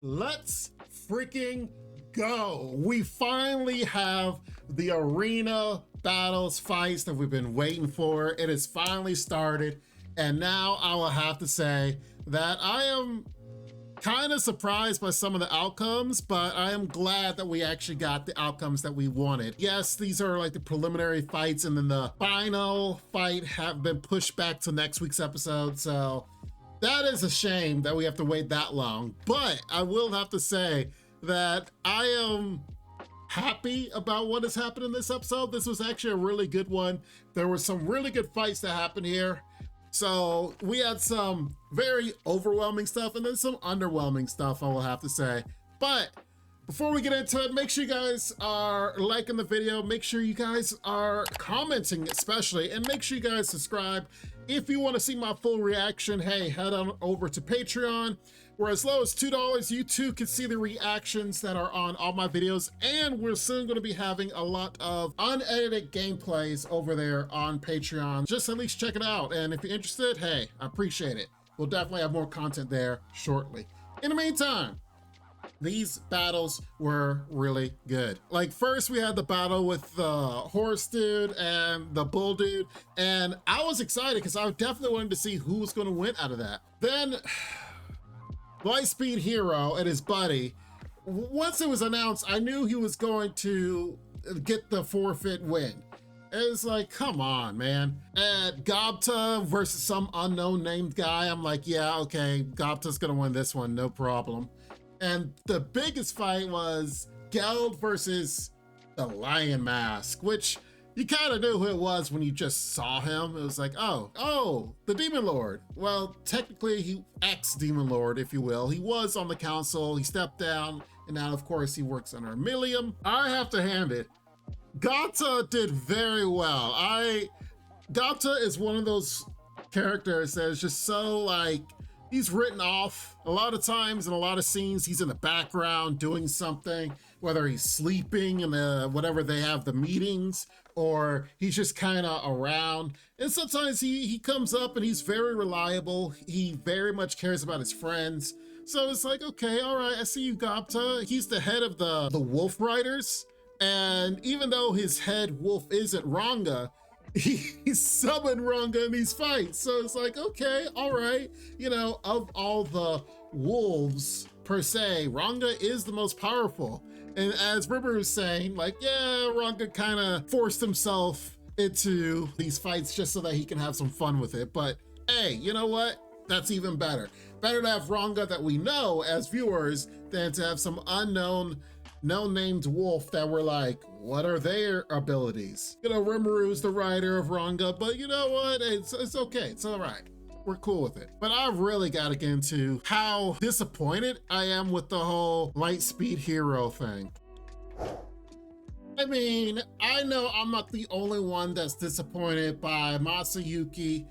Let's freaking go. We finally have the arena battles fights that we've been waiting for. It has finally started. And now I will have to say that I am kind of surprised by some of the outcomes, but I am glad that we actually got the outcomes that we wanted. Yes, these are like the preliminary fights, and then the final fight have been pushed back to next week's episode. So that is a shame that we have to wait that long, but I will have to say that I am happy about what has happened in this episode. This was actually a really good one. There were some really good fights that happened here. So we had some very overwhelming stuff and then some underwhelming stuff, I will have to say. But before we get into it, make sure you guys are liking the video. Make sure you guys are commenting especially, and make sure you guys subscribe. If you want to see my full reaction, hey, head on over to Patreon, where as low as $2, you too can see the reactions that are on all my videos. And we're soon going to be having a lot of unedited gameplays over there on Patreon. Just at least check it out. And if you're interested, hey, I appreciate it. We'll definitely have more content there shortly. In the meantime, these battles were really good. Like, first we had the battle with the horse dude and the bull dude, and I was excited because I definitely wanted to see who was going to win out of that. Then Lightspeed Hero and his buddy, once it was announced, I knew he was going to get the forfeit win. It was like, come on, man. And Gobta versus some unknown named guy, I'm like, yeah, okay, Gobta's gonna win this one, no problem. And the biggest fight was Geld versus the Lion Mask, which you kind of knew who it was when you just saw him. It was like, oh, the Demon Lord. Well, technically he ex-Demon Lord, if you will. He was on the council, he stepped down, and now of course he works under Millium. I have to hand it. Gobta did very well. Gobta is one of those characters that is just so like, he's written off. A lot of times in a lot of scenes, he's in the background doing something, whether he's sleeping in whatever they have the meetings, or he's just kind of around. And sometimes he comes up and he's very reliable. He very much cares about his friends. So it's like, okay, all right, I see you, Gobta. He's the head of the Wolf Riders. And even though his head wolf isn't Ranga, he summoned Ranga in these fights. So it's like, okay, all right. You know, of all the wolves per se, Ranga is the most powerful. And as River was saying, like, yeah, Ranga kind of forced himself into these fights just so that he can have some fun with it. But hey, you know what? That's even better. Better to have Ranga that we know as viewers than to have some unknown, no-named wolf that we're like, what are their abilities? You know, Rimuru is the rider of Ranga, but you know what? It's okay. It's all right. We're cool with it. But I've really got to get into how disappointed I am with the whole Lightspeed Hero thing. I mean, I know I'm not the only one that's disappointed by Masayuki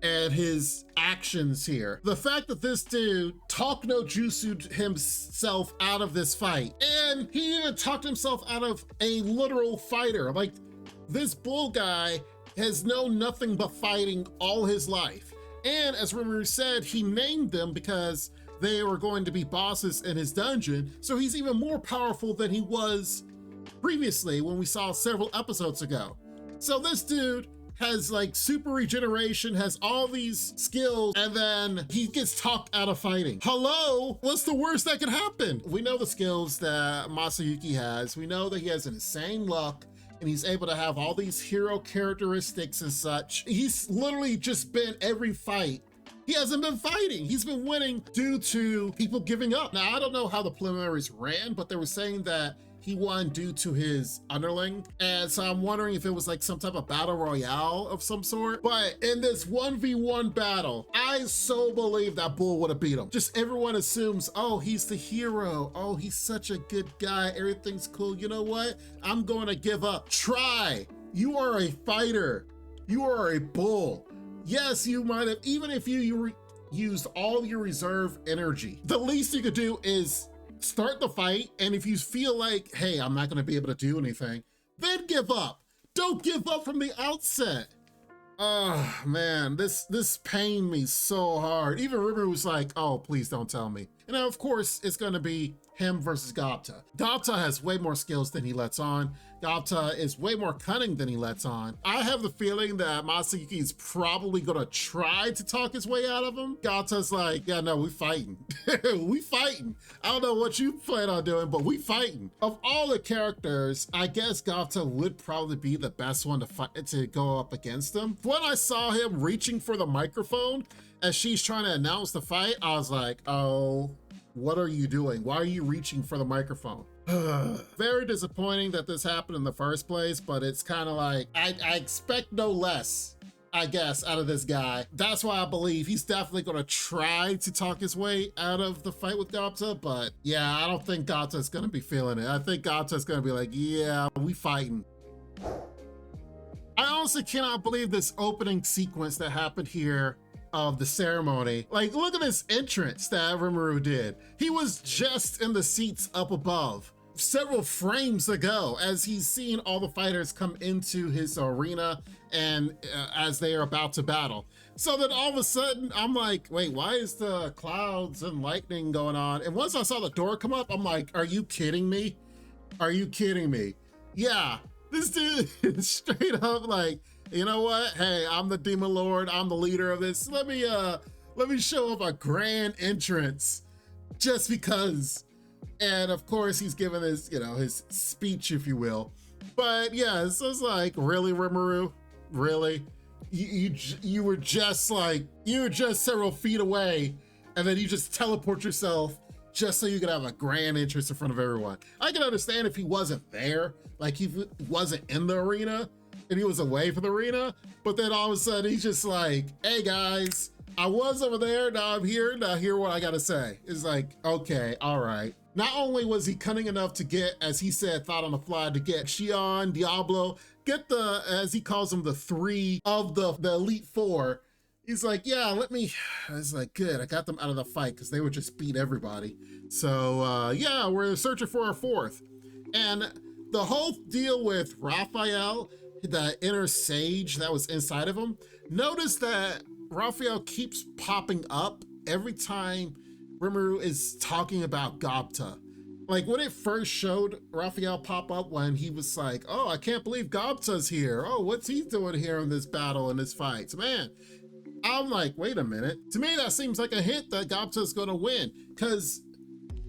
and his actions here. The fact that this dude talked no jutsu himself out of this fight, and he even talked himself out of a literal fighter. Like, this bull guy has known nothing but fighting all his life. And as Rimuru said, he named them because they were going to be bosses in his dungeon. So he's even more powerful than he was previously when we saw several episodes ago. So this dude has like super regeneration, has all these skills, and then he gets talked out of fighting. Hello? What's the worst that could happen? We know the skills that Masayuki has. We know that he has an insane luck, and he's able to have all these hero characteristics and such. He's literally just been every fight. He hasn't been fighting. He's been winning due to people giving up. Now, I don't know how the preliminaries ran, but they were saying that he won due to his underling. And so I'm wondering if it was like some type of battle royale of some sort. But in this 1v1 battle, I so believe that bull would have beat him. Just everyone assumes, oh, he's the hero. Oh, he's such a good guy. Everything's cool. You know what? I'm going to give up. Try. You are a fighter. You are a bull. Yes, you might have, even if you used all your reserve energy, the least you could do is start the fight, and if you feel like, hey, I'm not gonna be able to do anything, then give up. Don't give up from the outset. Oh man, this pained me so hard. Even River was like, oh, please don't tell me. And of course, it's going to be him versus Gobta. Gobta has way more skills than he lets on. Gobta is way more cunning than he lets on. I have the feeling that Masayuki is probably going to try to talk his way out of him. Gobta's like, yeah, no, we fighting. We fighting. I don't know what you plan on doing, but we fighting. Of all the characters, I guess Gobta would probably be the best one to fight, to go up against him. When I saw him reaching for the microphone as she's trying to announce the fight, I was like, oh, what are you doing? Why are you reaching for the microphone? Very disappointing that this happened in the first place, but it's kind of like, I expect no less, I guess, out of this guy. That's why I believe he's definitely going to try to talk his way out of the fight with Gobta, but yeah, I don't think Gobta's going to be feeling it. I think Gobta's going to be like, yeah, we fighting. I honestly cannot believe this opening sequence that happened here of the ceremony. Like, look at this entrance that Rimuru did. He was just in the seats up above several frames ago as he's seen all the fighters come into his arena and as they are about to battle. So then all of a sudden I'm like, wait, why is the clouds and lightning going on? And once I saw the door come up, I'm like, are you kidding me? Are you kidding me? Yeah, this dude is straight up like, you know what? Hey, I'm the Demon Lord. I'm the leader of this. Let me show up a grand entrance just because. And of course, he's giving his, you know, his speech, if you will. But yeah, so it's like, really, Rimuru? Really? You were just like, you were just several feet away, and then you just teleport yourself just so you could have a grand entrance in front of everyone. I can understand if he wasn't there, like he wasn't in the arena, and he was away from the arena, but then all of a sudden he's just like, hey guys, I was over there, now I'm here, now hear what I gotta say. It's like, okay, all right. Not only was he cunning enough to get, as he said, thought on the fly, to get Xion, Diablo, get the, as he calls them, the three of the Elite Four. He's like, yeah, let me, I was like, good, I got them out of the fight because they would just beat everybody. So yeah, we're searching for a fourth. And the whole deal with Raphael, the inner sage that was inside of him, notice that Raphael keeps popping up every time Rimuru is talking about Gobta. Like when it first showed Raphael pop up when he was like, oh, I can't believe Gobta's here. Oh, what's he doing here in this battle, in this fight? Man, I'm like, wait a minute. To me, that seems like a hint that Gobta's gonna win, because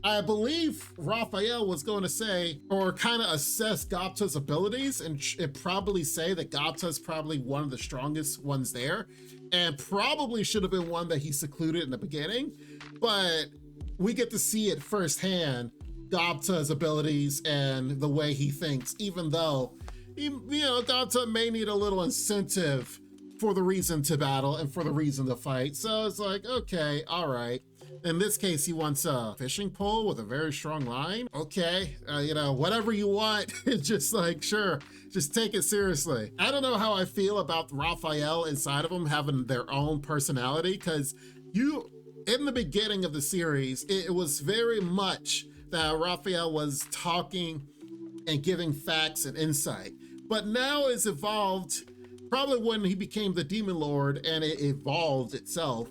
I believe Raphael was going to say, or kind of assess Gobta's abilities and probably say that Gobta's probably one of the strongest ones there, and probably should have been one that he secluded in the beginning, but we get to see it firsthand, Gobta's abilities and the way he thinks, even though, you know, Gobta may need a little incentive for the reason to battle and for the reason to fight. So it's like, okay, all right. In this case, he wants a fishing pole with a very strong line. Okay, you know, whatever you want, it's just like, sure, just take it seriously. I don't know how I feel about Raphael inside of him having their own personality, because in the beginning of the series, it was very much that Raphael was talking and giving facts and insight. But now it's evolved, probably when he became the Demon Lord and it evolved itself,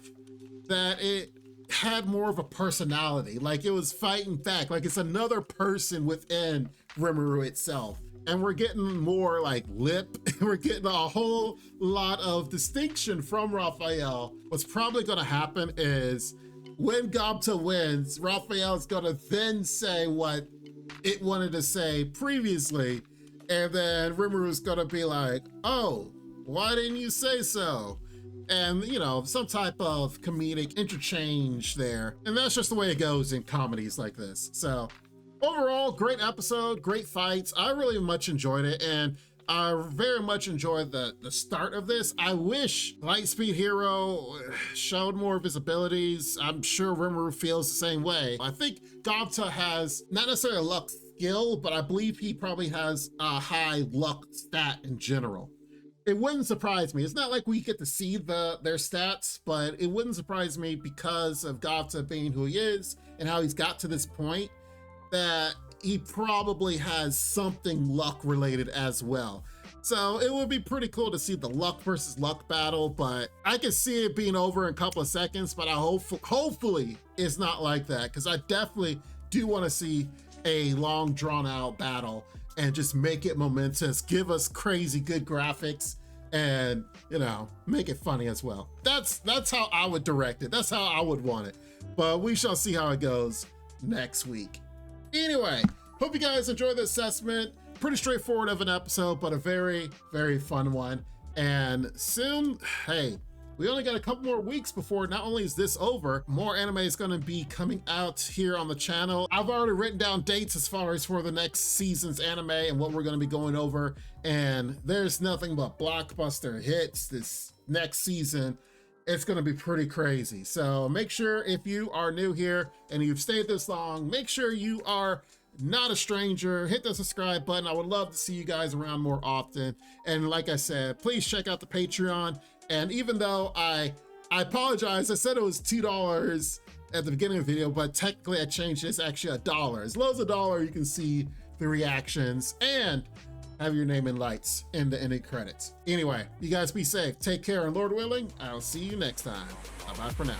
that it had more of a personality, like it was fighting back, like it's another person within Rimuru itself. And we're getting more like lip, we're getting a whole lot of distinction from Raphael. What's probably gonna happen is when Gobta wins, Raphael's gonna then say what it wanted to say previously, and then Rimuru's gonna be like, oh, why didn't you say so? And, you know, some type of comedic interchange there. And that's just the way it goes in comedies like this. So overall, great episode, great fights. I really much enjoyed it. And I very much enjoyed the start of this. I wish Lightspeed Hero showed more of his abilities. I'm sure Rimuru feels the same way. I think Gobta has not necessarily a luck skill, but I believe he probably has a high luck stat in general. It wouldn't surprise me. It's not like we get to see their stats, but it wouldn't surprise me because of Gobta being who he is and how he's got to this point, that he probably has something luck related as well. So it would be pretty cool to see the luck versus luck battle, but I can see it being over in a couple of seconds, but hopefully it's not like that, because I definitely do want to see a long drawn out battle and just make it momentous, give us crazy good graphics, and you know, make it funny as well. That's how I would direct it. That's how I would want it. But we shall see how it goes next week. Anyway, hope you guys enjoyed the assessment. Pretty straightforward of an episode, but a very, very fun one. And soon, hey, we only got a couple more weeks before not only is this over, more anime is going to be coming out here on the channel. I've already written down dates as far as for the next season's anime and what we're going to be going over. And there's nothing but blockbuster hits this next season. It's going to be pretty crazy. So make sure if you are new here and you've stayed this long, make sure you are not a stranger, hit the subscribe button. I would love to see you guys around more often. And like I said, please check out the Patreon. And even though I apologize, I said it was $2 at the beginning of the video, but technically I changed it. It's actually $1. As low as $1, you can see the reactions and have your name in lights in the ending credits. Anyway, you guys be safe, take care, and Lord willing, I'll see you next time. Bye-bye for now.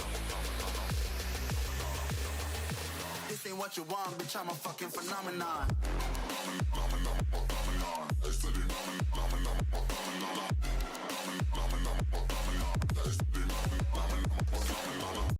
This ain't what you want, bitch, I'm a fucking phenomenon.